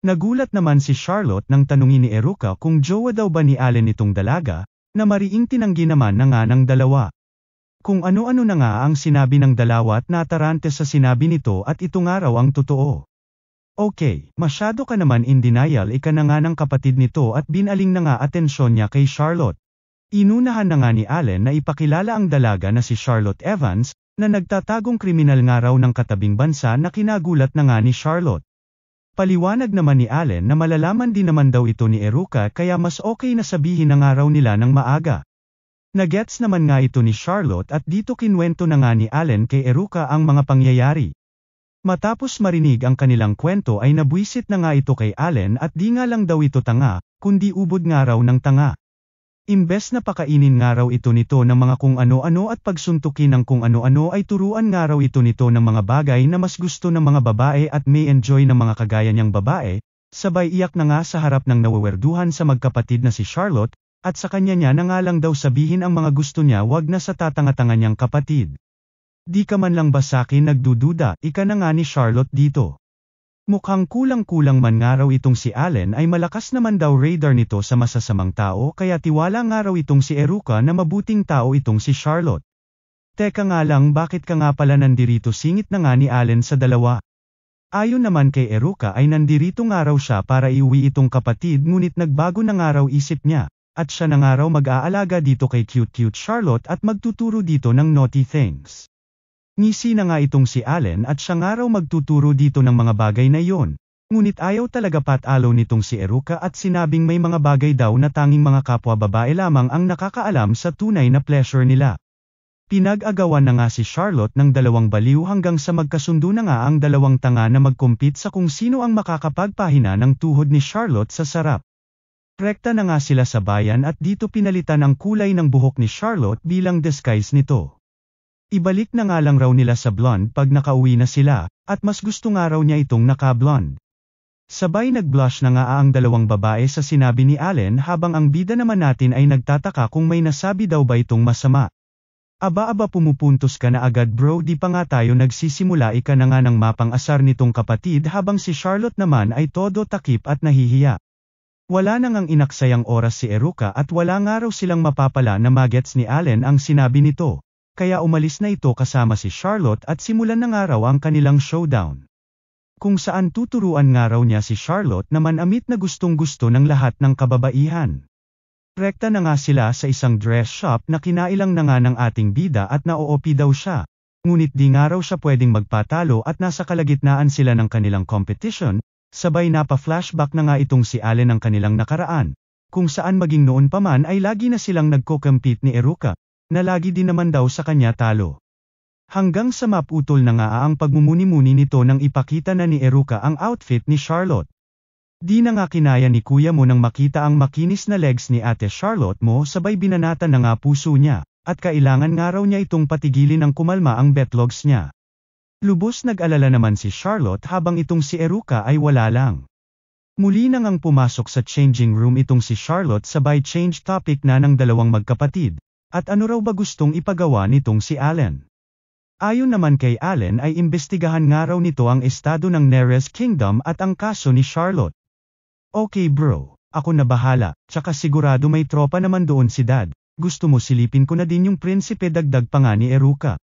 Nagulat naman si Charlotte nang tanungin ni Eruka kung jowa daw ba ni Allen itong dalaga, na mariing tinanggi naman na nga ng dalawa. Kung ano-ano na nga ang sinabi ng dalawa at natarante sa sinabi nito at ito nga raw ang totoo. Okay, masyado ka naman in denial ika na nga ng kapatid nito at binaling na nga atensyon niya kay Charlotte. Inunahan na nga ni Allen na ipakilala ang dalaga na si Charlotte Evans, na nagtatagong kriminal nga raw ng katabing bansa na kinagulat na nga ni Charlotte. Paliwanag naman ni Allen na malalaman din naman daw ito ni Eruka kaya mas okay na sabihin na nga raw nila ng maaga. Nagets naman nga ito ni Charlotte at dito kinwento na nga ni Allen kay Eruka ang mga pangyayari. Matapos marinig ang kanilang kwento ay nabwisit na nga ito kay Allen at di nga lang daw ito tanga, kundi ubod nga raw ng tanga. Imbes na pakainin nga raw ito nito ng mga kung ano-ano at pagsuntukin ng kung ano-ano ay turuan nga raw ito nito ng mga bagay na mas gusto ng mga babae at may enjoy ng mga kagaya niyang babae, sabay iyak na nga sa harap ng nawawerduhan sa magkapatid na si Charlotte, at sa kanya niya na nga lang daw sabihin ang mga gusto niya wag na sa tatanga-tanga niyang kapatid. Di ka man lang ba sakin nagdududa, ika na nga ni Charlotte dito. Mukhang kulang-kulang man nga raw itong si Allen ay malakas naman daw radar nito sa masasamang tao kaya tiwala nga raw itong si Eruka na mabuting tao itong si Charlotte. Teka nga lang bakit ka nga pala nandirito singit na nga ni Allen sa dalawa. Ayon naman kay Eruka ay nandirito nga raw siya para iuwi itong kapatid ngunit nagbago na nga raw isip niya. At siya na nga raw mag-aalaga dito kay cute-cute Charlotte at magtuturo dito ng naughty things. Ngisi na nga itong si Allen at siya nga raw magtuturo dito ng mga bagay na iyon. Ngunit ayaw talaga patalaw nitong si Eruka at sinabing may mga bagay daw na tanging mga kapwa babae lamang ang nakakaalam sa tunay na pleasure nila. Pinag-agawan na nga si Charlotte ng dalawang baliw hanggang sa magkasundo na nga ang dalawang tanga na mag-compete sa kung sino ang makakapagpahina ng tuhod ni Charlotte sa sarap. Rekta na nga sila sa bayan at dito pinalitan ang kulay ng buhok ni Charlotte bilang disguise nito. Ibalik na nga lang raw nila sa blonde pag nakauwi na sila, at mas gusto nga raw niya itong naka-blonde. Sabay nag-blush na nga ang dalawang babae sa sinabi ni Allen habang ang bida naman natin ay nagtataka kung may nasabi daw ba itong masama. Aba pumupuntos ka na agad bro, di pa nga tayo nagsisimula, ika na nga ng mapang-asar nitong kapatid habang si Charlotte naman ay todo takip at nahihiya. Wala nang ang inaksayang oras si Eruka at wala nga raw silang mapapala na magets ni Allen ang sinabi nito. Kaya umalis na ito kasama si Charlotte at simulan na nga raw ang kanilang showdown. Kung saan tuturuan nga raw niya si Charlotte na manamit na gustong-gusto ng lahat ng kababaihan. Rekta na nga sila sa isang dress shop na kinailang na nga ng ating bida at na-OOP daw siya. Ngunit di nga raw siya pwedeng magpatalo at nasa kalagitnaan sila ng kanilang competition, sabay napa-flashback na nga itong si Allen ng kanilang nakaraan. Kung saan maging noon pa man ay lagi na silang nagko-compete ni Eruka, na lagi din naman daw sa kanya talo. Hanggang sa maputol na nga ang pagmumuni-muni nito nang ipakita na ni Eruka ang outfit ni Charlotte. Di na nga kinaya ni kuya mo nang makita ang makinis na legs ni ate Charlotte mo, sabay binanatan na nga puso niya, at kailangan nga raw niya itong patigilin ng kumalma ang betlogs niya. Lubos nag-alala naman si Charlotte habang itong si Eruka ay wala lang. Muli na ngang pumasok sa changing room itong si Charlotte sabay change topic na ng dalawang magkapatid. At ano raw ba gustong ipagawa nitong si Allen? Ayon naman kay Allen ay imbestigahan nga raw nito ang estado ng Neres Kingdom at ang kaso ni Charlotte. Okay bro, ako na bahala, tsaka sigurado may tropa naman doon si Dad. Gusto mo silipin ko na din yung prinsipe, dagdag pa nga ni Eruka.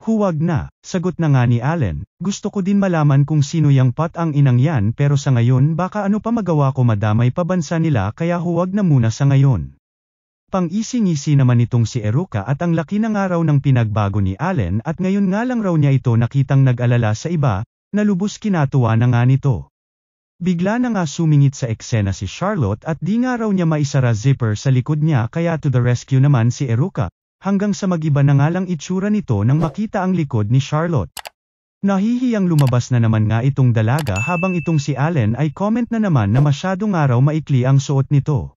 Huwag na, sagot na nga ni Allen, gusto ko din malaman kung sino yang pot ang inang yan, pero sa ngayon baka ano pa magawa ko, madamay pa bansa nila, kaya huwag na muna sa ngayon. Pang-ising-isi naman itong si Eruka at ang laki ng araw ng pinagbago ni Allen at ngayon nga lang raw niya ito nakitang nag-alala sa iba, na lubos kinatuwa na nga nito. Bigla na nga sumingit sa eksena si Charlotte at di nga raw niya maisara zipper sa likod niya, kaya to the rescue naman si Eruka, hanggang sa mag-iba na nga lang itsura nito nang makita ang likod ni Charlotte. Nahihiyang lumabas na naman nga itong dalaga habang itong si Allen ay comment na naman na masyado nga raw maikli ang suot nito.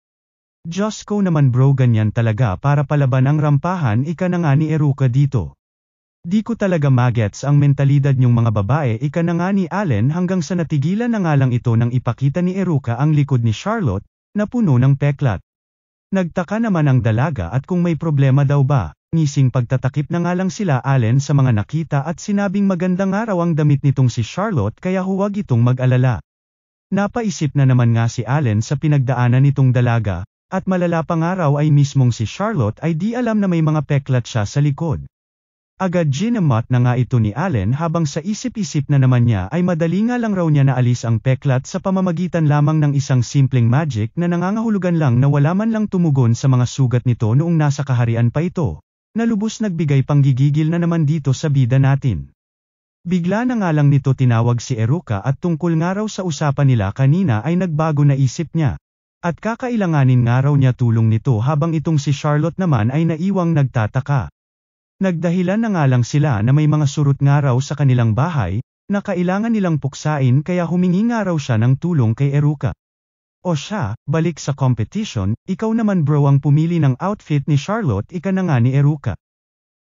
Diyos ko naman bro, ganyan talaga para palaban ang rampahan, ika na nga ni Eruka dito. Di ko talaga magets ang mentalidad niyong mga babae, ika na nga ni Allen hanggang sa natigilan na nga lang ito nang ipakita ni Eruka ang likod ni Charlotte, na puno ng peklat. Nagtaka naman ang dalaga at kung may problema daw ba, ngising pagtatakip na nga lang sila Allen sa mga nakita at sinabing magandang araw ang damit nitong si Charlotte kaya huwag itong mag-alala. Napaisip na naman nga si Allen sa pinagdaanan nitong dalaga. At malala pang araw ay mismong si Charlotte ay di alam na may mga peklat siya sa likod. Agad ginamot na nga ito ni Allen habang sa isip-isip na naman niya ay madali nga lang raw niya naalis ang peklat sa pamamagitan lamang ng isang simpleng magic na nangangahulugan lang na wala man lang tumugon sa mga sugat nito noong nasa kaharian pa ito, na lubos nagbigay panggigigil na naman dito sa bida natin. Bigla na nga lang nito tinawag si Eruka at tungkol nga raw sa usapan nila kanina ay nagbago na isip niya. At kakailanganin nga raw niya tulong nito habang itong si Charlotte naman ay naiwang nagtataka. Nagdahilan na nga lang sila na may mga surut nga raw sa kanilang bahay, na kailangan nilang puksain kaya humingi nga raw siya ng tulong kay Eruka. O siya, balik sa competition, ikaw naman bro ang pumili ng outfit ni Charlotte, ika na nga ni Eruka.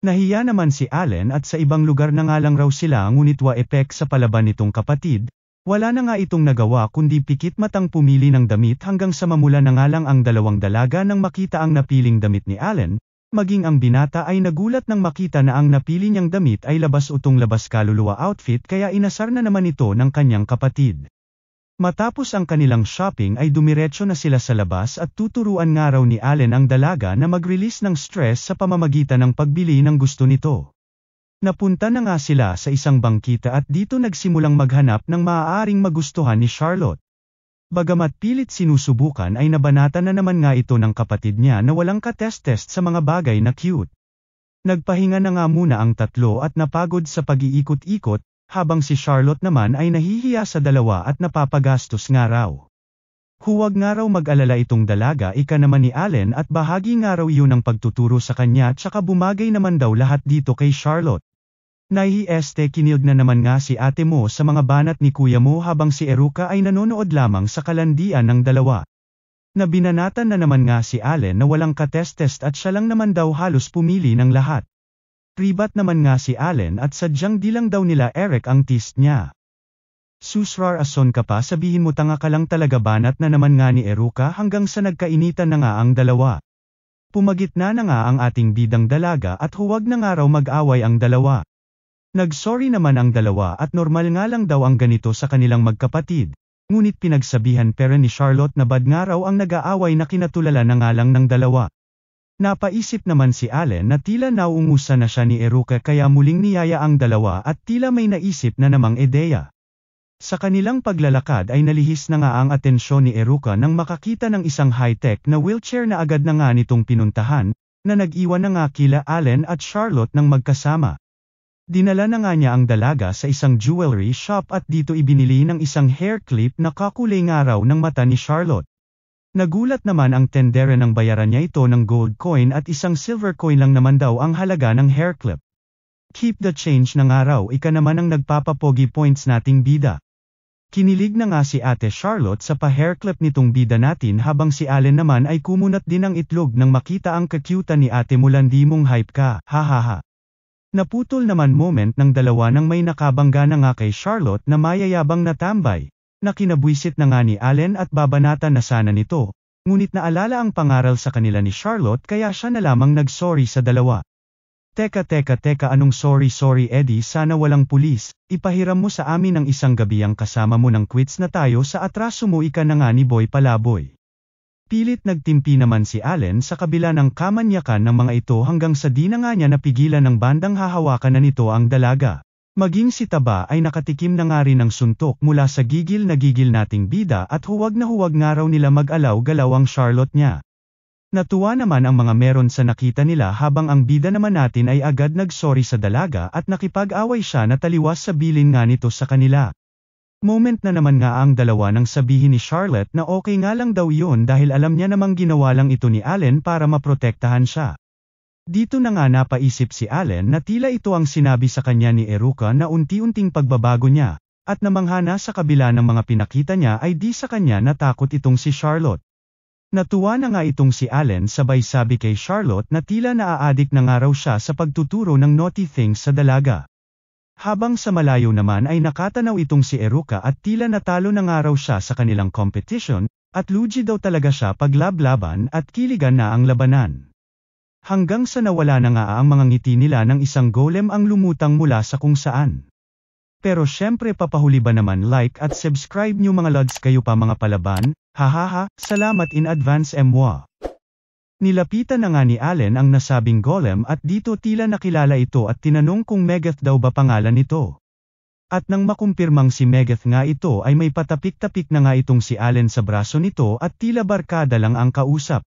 Nahiya naman si Allen at sa ibang lugar na nga lang raw sila ngunit wa-epek sa palaban nitong kapatid. Wala na nga itong nagawa kundi pikit matang pumili ng damit hanggang sa mamula na nga lang ang dalawang dalaga nang makita ang napiling damit ni Allen, maging ang binata ay nagulat nang makita na ang napili niyang damit ay labas-utong labas kaluluwa outfit kaya inasar na naman ito ng kanyang kapatid. Matapos ang kanilang shopping ay dumiretso na sila sa labas at tuturuan nga raw ni Allen ang dalaga na mag-release ng stress sa pamamagitan ng pagbili ng gusto nito. Napunta na nga sila sa isang bangkita at dito nagsimulang maghanap ng maaaring magustuhan ni Charlotte. Bagamat pilit sinusubukan ay nabanata na naman nga ito ng kapatid niya na walang katest-test sa mga bagay na cute. Nagpahinga na nga muna ang tatlo at napagod sa pag-iikot-ikot, habang si Charlotte naman ay nahihiya sa dalawa at napapagastos nga raw. Huwag nga raw mag-alala itong dalaga, ika naman ni Allen at bahagi nga raw yun ang pagtuturo sa kanya tsaka bumagay naman daw lahat dito kay Charlotte. Kinilig na naman nga si ate mo sa mga banat ni kuya mo habang si Eruka ay nanonood lamang sa kalandian ng dalawa. Na binanatan na naman nga si Allen na walang katest-test at siya lang naman daw halos pumili ng lahat. Ribat naman nga si Allen at sadyang di lang daw nila Eric ang tist niya. Susrar ason ka pa, sabihin mo tanga ka lang talaga, banat na naman nga ni Eruka hanggang sa nagkainitan na nga ang dalawa. Pumagitna na nga ang ating bidang dalaga at huwag na nga raw mag-away ang dalawa. Nagsorry naman ang dalawa at normal nga lang daw ang ganito sa kanilang magkapatid. Ngunit pinagsabihan pero ni Charlotte na bad nga raw ang nag-aaway na kinatulala na nga lang ng dalawa. Napaisip naman si Allen na tila nauungusa na siya ni Eruka kaya muling niyaya ang dalawa at tila may naisip na namang ideya. Sa kanilang paglalakad ay nalihis na nga ang atensyon ni Eruka nang makakita ng isang high-tech na wheelchair na agad na nga nitong pinuntahan, na nag-iwan na nga kila Allen at Charlotte ng magkasama. Dinala na nga niya ang dalaga sa isang jewelry shop at dito ibinili ng isang hair clip na kakulay nga raw ng mata ni Charlotte. Nagulat naman ang tendera nang bayaran niya ito ng gold coin at isang silver coin lang naman daw ang halaga ng hair clip. Keep the change na nga raw, ika naman ang nagpapapogi points nating bida. Kinilig na nga si Ate Charlotte sa pa-hair clip nitong bida natin habang si Allen naman ay kumunat din ng itlog nang makita ang kakyutan ni Ate Mulandi mong hype ka, hahaha. Naputol naman moment ng dalawa nang may nakabangga na nga kay Charlotte na mayayabang na tambay, na kinabwisit na nga ni Allen at babanatan na sana nito, ngunit naalala ang pangaral sa kanila ni Charlotte kaya siya na lamang nag-sorry sa dalawa. Teka anong sorry Eddie, sana walang pulis, ipahiram mo sa amin ng isang gabi ang kasama mo ng quits na tayo sa atraso mo, ika na nga ni Boy Palaboy. Pilit nagtimpi naman si Allen sa kabila ng kamanyakan ng mga ito hanggang sa di na nga niya napigilan ng bandang hahawakan na nito ang dalaga. Maging si Taba ay nakatikim na nga rin ng suntok mula sa gigil na gigil nating bida at huwag na huwag nga raw nila mag-alaw-galaw ang Charlotte niya. Natuwa naman ang mga meron sa nakita nila habang ang bida naman natin ay agad nagsorry sa dalaga at nakipag-away siya na taliwas sa bilin nga nito sa kanila. Moment na naman nga ang dalawa nang sabihin ni Charlotte na okay nga lang daw yun dahil alam niya namang ginawa lang ito ni Allen para maprotektahan siya. Dito na nga napaisip si Allen na tila ito ang sinabi sa kanya ni Eruka na unti-unting pagbabago niya, at namanghana sa kabila ng mga pinakita niya ay di sa kanya natakot itong si Charlotte. Natuwa na nga itong si Allen sabay sabi kay Charlotte na tila naaadik na nga raw siya sa pagtuturo ng naughty things sa dalaga. Habang sa malayo naman ay nakatanaw itong si Eruka at tila natalo na nga raw siya sa kanilang competition, at lugi daw talaga siya paglablaban at kiligan na ang labanan. Hanggang sa nawala na nga ang mga ngiti nila ng isang golem ang lumutang mula sa kung saan. Pero syempre papahuli ba naman like at subscribe nyo mga lods, kayo pa mga palaban, hahaha, salamat in advance moi. Nilapitan na nga ni Allen ang nasabing golem at dito tila nakilala ito at tinanong kung Megath daw ba pangalan nito. At nang makumpirmang si Megath nga ito ay may patapik-tapik na nga itong si Allen sa braso nito at tila barkada lang ang kausap.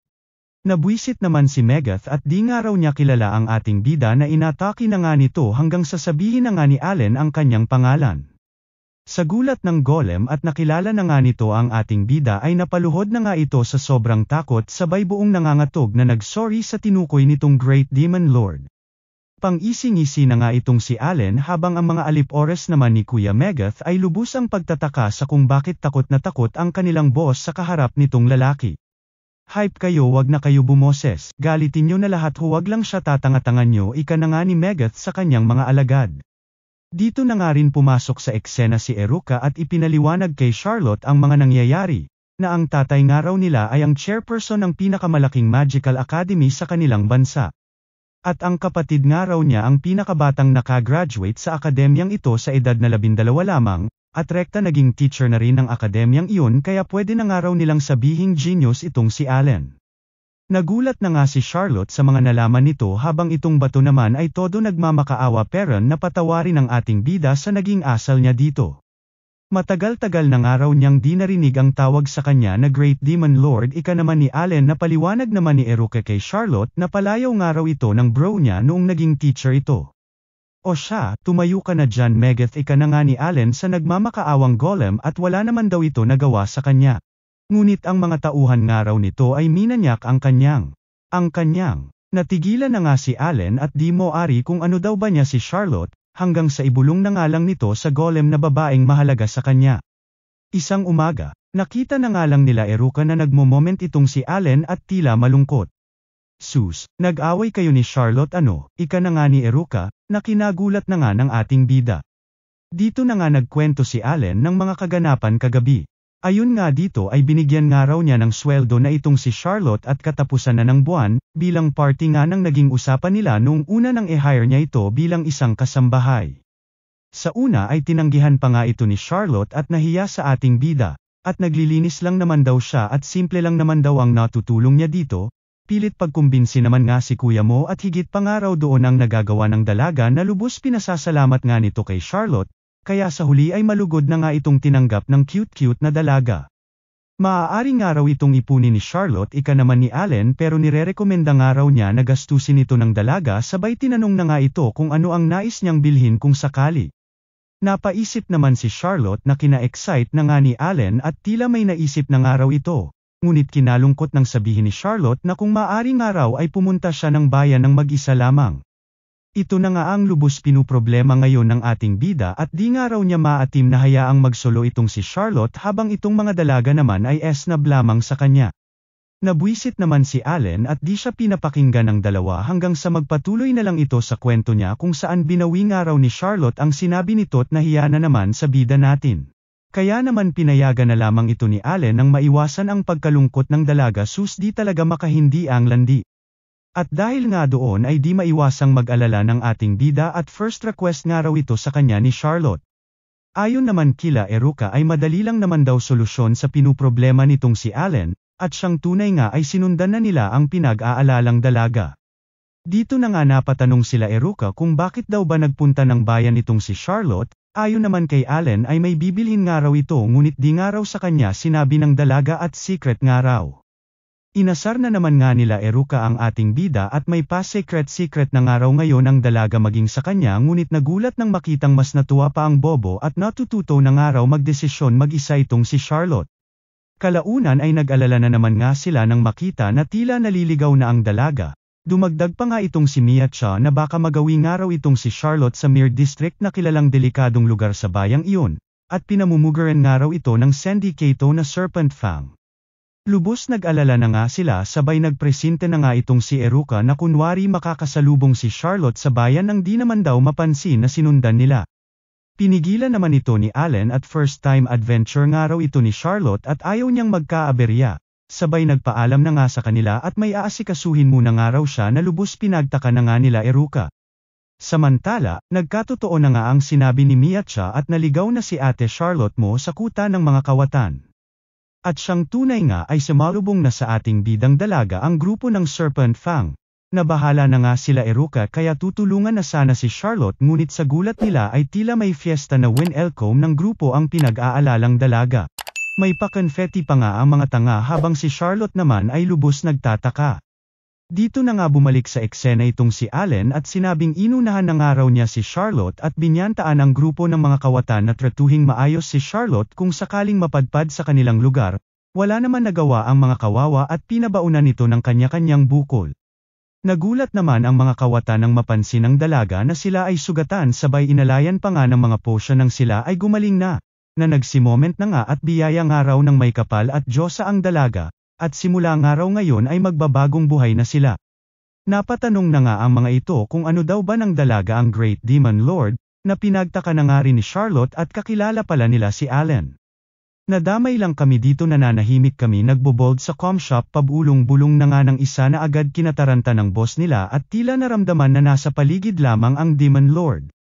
Nabwisit naman si Megath at di nga raw niya kilala ang ating bida na inatake na nga nito hanggang sasabihin na nga ni Allen ang kanyang pangalan. Sa gulat ng golem at nakilala na nga nito ang ating bida ay napaluhod na nga ito sa sobrang takot sabay buong nangangatog na nagsorry sa tinukoy nitong Great Demon Lord. Pang-ising-isi na nga itong si Allen habang ang mga alip-ores naman ni Kuya Megath ay lubos ang pagtataka sa kung bakit takot na takot ang kanilang boss sa kaharap nitong lalaki. Hype kayo, wag na kayo bumoses, galitin nyo na lahat, huwag lang siya tatanga-tangan nyo, ika na nga ni Megath sa kanyang mga alagad. Dito na nga rin pumasok sa eksena si Eruka at ipinaliwanag kay Charlotte ang mga nangyayari, na ang tatay nga raw nila ay ang chairperson ng pinakamalaking magical academy sa kanilang bansa. At ang kapatid nga raw niya ang pinakabatang nakagraduate sa akademyang ito sa edad na 12 lamang, at rekta naging teacher na rin ng akademyang iyon kaya pwede na nga raw nilang sabihing genius itong si Allen. Nagulat na nga si Charlotte sa mga nalaman nito habang itong bato naman ay todo nagmamakaawa pero napatawarin ang ating bida sa naging asal niya dito. Matagal-tagal na nga raw niyang di narinig ang tawag sa kanya na Great Demon Lord, ika naman ni Allen na paliwanag naman ni Eruka kay Charlotte na palayaw nga raw ito ng bro niya noong naging teacher ito. O siya, tumayo ka na dyan Megath, ika na nga ni Allen sa nagmamakaawang golem at wala naman daw ito nagawa sa kanya. Ngunit ang mga tauhan nga raw nito ay minanyak ang kanyang. Natigilan na nga si Allen at di mo ari kung ano daw ba niya si Charlotte, hanggang sa ibulong na nga lang nito sa golem na babaeng mahalaga sa kanya. Isang umaga, Nakita na nga lang nila Eruka na nagmo-moment itong si Allen at tila malungkot. Sus, nag-away kayo ni Charlotte ano, ika na nga ni Eruka, na kinagulat na nga ng ating bida. Dito na nga nagkwento si Allen ng mga kaganapan kagabi. Ayun nga dito ay binigyan nga raw niya ng sweldo na itong si Charlotte at katapusan na ng buwan, bilang party nga ng naging usapan nila noong una nang i-hire niya ito bilang isang kasambahay. Sa una ay tinanggihan pa nga ito ni Charlotte at nahiya sa ating bida, at naglilinis lang naman daw siya at simple lang naman daw ang natutulong niya dito. Pilit pagkumbinsi naman nga si kuya mo at higit pa nga raw doon ang nagagawa ng dalaga na lubos pinasasalamat nga nito kay Charlotte, kaya sa huli ay malugod na nga itong tinanggap ng cute-cute na dalaga. Maaari nga raw itong ipunin ni Charlotte ika naman ni Allen pero nirerekomenda nga raw niya na gastusin ito ng dalaga sabay tinanong na nga ito kung ano ang nais niyang bilhin kung sakali. Napaisip naman si Charlotte na kina-excite na nga ni Allen at tila may naisip na nga raw ito. Ngunit kinalungkot nang sabihin ni Charlotte na kung maaari nga raw ay pumunta siya ng bayan ng mag-isa lamang. Ito na nga ang lubos pinuproblema ngayon ng ating bida at di nga raw niya maatim na hayaang magsolo itong si Charlotte habang itong mga dalaga naman ay esnab lamang sa kanya. Nabwisit naman si Allen at di siya pinapakinggan ng dalawa hanggang sa magpatuloy na lang ito sa kwento niya kung saan binawi nga raw ni Charlotte ang sinabi nito't nahiya na naman sa bida natin. Kaya naman pinayagan na lamang ito ni Allen nang maiwasan ang pagkalungkot ng dalaga sus di talaga makahindi ang landi. At dahil nga doon ay di maiwasang mag-alala ng ating bida at first request nga raw ito sa kanya ni Charlotte. Ayon naman kila Eruka ay madali lang naman daw solusyon sa pinuproblema nitong si Allen, at siyang tunay nga ay sinundan na nila ang pinag-aalalang dalaga. Dito na nga napatanong sila Eruka kung bakit daw ba nagpunta ng bayan itong si Charlotte. Ayon naman kay Allen ay may bibilhin nga raw ito ngunit di nga raw sa kanya sinabi ng dalaga at secret nga raw. Inasar na naman nga nila Eruka ang ating bida at may pa-secret na nga raw ngayon ang dalaga maging sa kanya ngunit nagulat nang makitang mas natuwa pa ang bobo at natututo na nga raw magdesisyon mag-isa itong si Charlotte. Kalaunan ay nag-alala na naman nga sila nang makita na tila naliligaw na ang dalaga. Dumagdag pa nga itong si Miacha na baka magawi nga raw itong si Charlotte sa Mir District na kilalang delikadong lugar sa bayang iyon, at pinamumugaran nga raw ito ng sindikato na Serpent Fang. Lubos nag-alala na nga sila sabay nagpresente na nga itong si Eruka na kunwari makakasalubong si Charlotte sa bayan nang di naman daw mapansin na sinundan nila. Pinigilan naman ito ni Allen at first time adventure nga raw ito ni Charlotte at ayaw niyang magkaaberya. Sabay nagpaalam na nga sa kanila at may aasikasuhin muna nga raw siya na lubos pinagtaka na nga nila Eruka. Samantala, nagkatotoo na nga ang sinabi ni Miacha at naligaw na si Ate Charlotte mo sa kuta ng mga kawatan. At siyang tunay nga ay sumalubong na sa ating bidang dalaga ang grupo ng Serpent Fang. Nabahala na nga sila Eruka kaya tutulungan na sana si Charlotte ngunit sa gulat nila ay tila may fiesta na welcome ng grupo ang pinag-aalalang dalaga. May pa-confetti pa nga ang mga tanga habang si Charlotte naman ay lubos nagtataka. Dito na nga bumalik sa eksena itong si Allen at sinabing inunahan na nga raw niya si Charlotte at binyantaan ang grupo ng mga kawatan na tratuhing maayos si Charlotte kung sakaling mapadpad sa kanilang lugar. Wala naman nagawa ang mga kawawa at pinabaunan nito ng kanya-kanyang bukol. Nagulat naman ang mga kawatan nang mapansin ng dalaga na sila ay sugatan sabay inalayan pa nga ng mga potion nang sila ay gumaling na. Na nagsimoment na nga at biyaya nga raw ng may kapal at Diyosa ang dalaga, at simula nga raw ngayon ay magbabagong buhay na sila. Napatanong na nga ang mga ito kung ano daw ba ng dalaga ang Great Demon Lord, na pinagtaka na nga rin ni Charlotte at kakilala pala nila si Allen. Nadamay lang kami dito nananahimik kami nagbobold sa com shop pabulong-bulong na nga ng isa na agad kinataranta ng boss nila at tila naramdaman na nasa paligid lamang ang Demon Lord.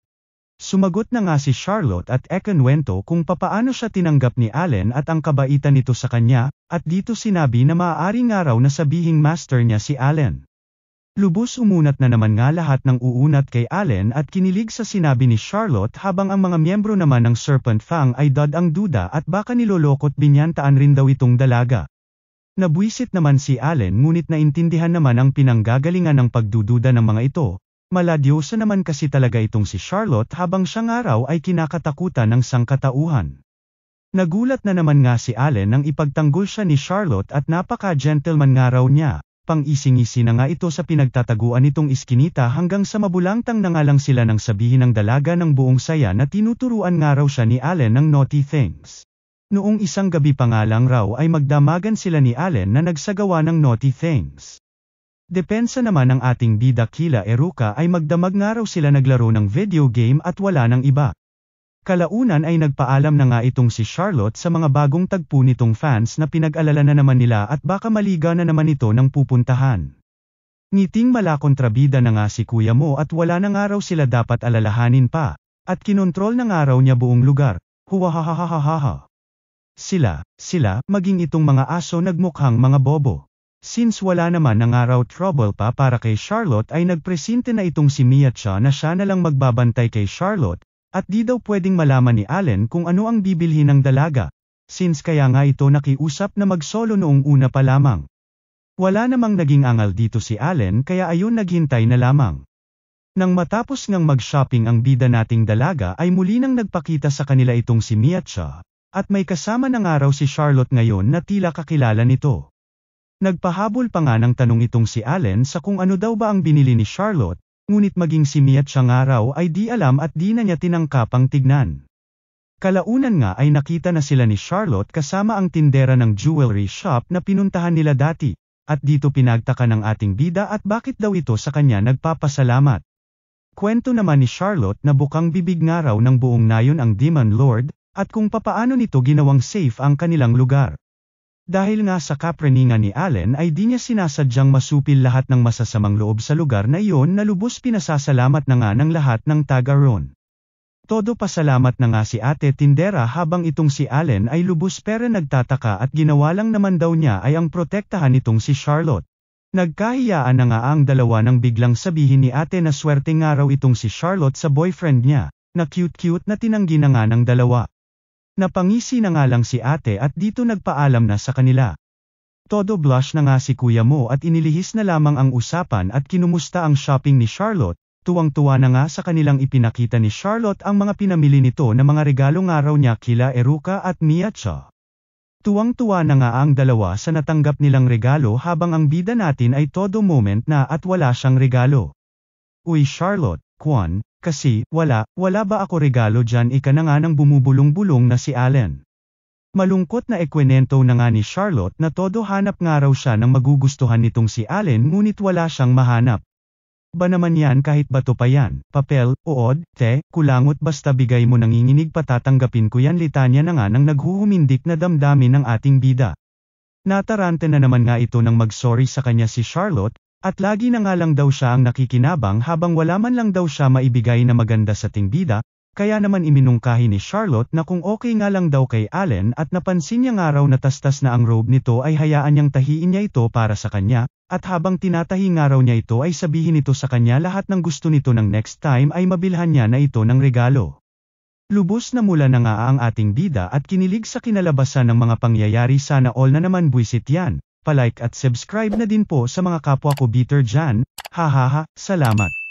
Sumagot na nga si Charlotte at ekinwento kung papaano siya tinanggap ni Allen at ang kabaitan nito sa kanya, at dito sinabi na maaari nga raw na sabihing master niya si Allen. Lubos umunat na naman nga lahat ng uunat kay Allen at kinilig sa sinabi ni Charlotte habang ang mga miyembro naman ng Serpent Fang ay ang duda at baka nilolokot binyantaan rin daw itong dalaga. Nabwisit naman si Allen ngunit naintindihan naman ang pinanggagalingan ng pagdududa ng mga ito. Maladyosa naman kasi talaga itong si Charlotte habang siyang araw ay kinakatakutan ng sangkatauhan. Nagulat na naman nga si Allen nang ipagtanggol siya ni Charlotte at napaka-gentleman nga raw niya, pang-ising-isi na nga ito sa pinagtataguan nitong iskinita hanggang sa mabulangtang na nga lang sila nang sabihin ng dalaga ng buong saya na tinuturuan nga raw siya ni Allen ng naughty things. Noong isang gabi pa nga lang raw ay magdamagan sila ni Allen na nagsagawa ng naughty things. Depensa naman ng ating bida kila Eruka ay magdamag nga raw sila naglaro ng video game at wala ng iba. Kalaunan ay nagpaalam na nga itong si Charlotte sa mga bagong tagpo nitong fans na pinag-alala na naman nila at baka maliga na naman ito ng pupuntahan. Ngiting malakontrabida na nga si kuya mo at wala na nga raw sila dapat alalahanin pa, at kinontrol na nga raw niya buong lugar. Huwahahahahaha. Sila, maging itong mga aso nagmukhang mga bobo. Since wala naman na nga raw trouble pa para kay Charlotte ay nagpresente na itong si Miacha na siya na lang magbabantay kay Charlotte, at di daw pwedeng malaman ni Allen kung ano ang bibilhin ng dalaga, since kaya nga ito nakiusap na mag-solo noong una pa lamang. Wala namang naging angal dito si Allen kaya ayun naghintay na lamang. Nang matapos ngang mag-shopping ang bida nating dalaga ay muli nang nagpakita sa kanila itong si Miacha. At may kasama ng araw si Charlotte ngayon na tila kakilala nito. Nagpahabol pa nga ng tanong itong si Allen sa kung ano daw ba ang binili ni Charlotte, ngunit maging si Miacha nga raw ay di alam at di na niya tinangkapang tignan. Kalaunan nga ay nakita na sila ni Charlotte kasama ang tindera ng jewelry shop na pinuntahan nila dati, at dito pinagtaka ng ating bida at bakit daw ito sa kanya nagpapasalamat. Kwento naman ni Charlotte na bukang bibig nga raw ng buong nayon ang Demon Lord, at kung papaano nito ginawang safe ang kanilang lugar. Dahil nga sa kapraningan ni Allen ay di niya sinasadyang masupil lahat ng masasamang loob sa lugar na iyon na lubos pinasasalamat na nga ng lahat ng taga-roon. Todo pasalamat na nga si ate tindera habang itong si Allen ay lubos pero nagtataka at ginawa lang naman daw niya ay ang protektahan itong si Charlotte. Nagkahiyaan na nga ang dalawa nang biglang sabihin ni ate na swerte nga raw itong si Charlotte sa boyfriend niya, na cute-cute na tinanggi na nga ng dalawa. Napangisi na nga lang si ate at dito nagpaalam na sa kanila. Todo blush na nga si kuya mo at inilihis na lamang ang usapan at kinumusta ang shopping ni Charlotte, tuwang-tuwa na nga sa kanilang ipinakita ni Charlotte ang mga pinamili nito na mga regalo nga raw niya kila Eruka at Miacha. Tuwang-tuwa na nga ang dalawa sa natanggap nilang regalo habang ang bida natin ay todo moment na at wala siyang regalo. Uy Charlotte, Kwan, kasi, wala ba ako regalo dyan ika na nga nang bumubulong-bulong na si Allen. Malungkot na ekwenento na nga ni Charlotte na todo hanap nga raw siya ng magugustuhan nitong si Allen ngunit wala siyang mahanap. Ba naman yan kahit bato pa yan, papel, uod, kulangot basta bigay mo nanginginig patatanggapin ko yan litanya na nga nang naghuhumindik na damdamin ng ating bida. Natarante na naman nga ito nang mag-sorry sa kanya si Charlotte, at lagi na nga lang daw siya ang nakikinabang habang wala man lang daw siya maibigay na maganda sa tingbida, kaya naman iminungkahi ni Charlotte na kung okay nga lang daw kay Allen at napansin niya nga raw na tastas na ang robe nito ay hayaan niyang tahiin niya ito para sa kanya, at habang tinatahi nga raw niya ito ay sabihin ito sa kanya lahat ng gusto nito ng next time ay mabilhan niya na ito ng regalo. Lubos na mula na nga ang ating bida at kinilig sa kinalabasan ng mga pangyayari sana all na naman buwisit yan. Palike at subscribe na din po sa mga kapwa ko bitter dyan, hahaha, salamat.